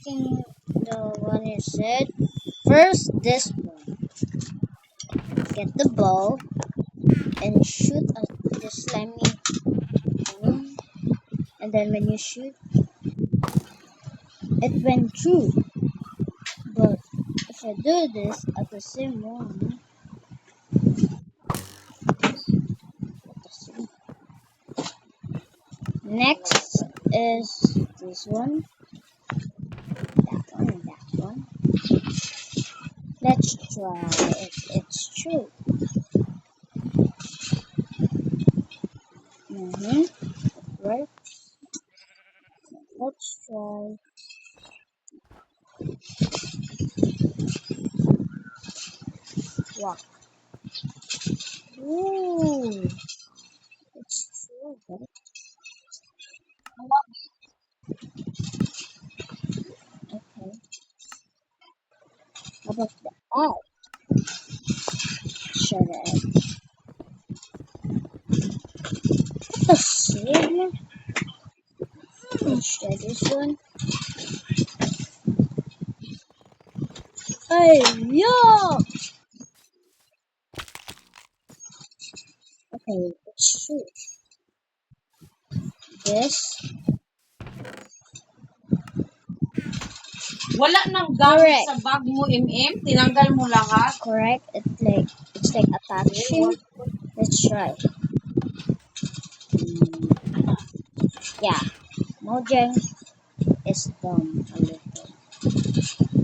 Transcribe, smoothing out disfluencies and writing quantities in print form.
asking the one you said. First, this one. Get the ball and shoot at the slimy thing. And then when you shoot, it went through. But if I do this at the same one, next is this one, that one, and that one. Let's try if it's true. Right. Let's try. Walk. Ooh, it's true. Right? Okay. How about the egg? Shut it. The same. Let's try this one. Hey, yo! Okay, let's shoot this. Wala nang gamit Correct. sa bag mo, MM. Tinanggal mo lahat. Correct. It's like attaching. Let's try. Yeah, Mojang is dumb a little.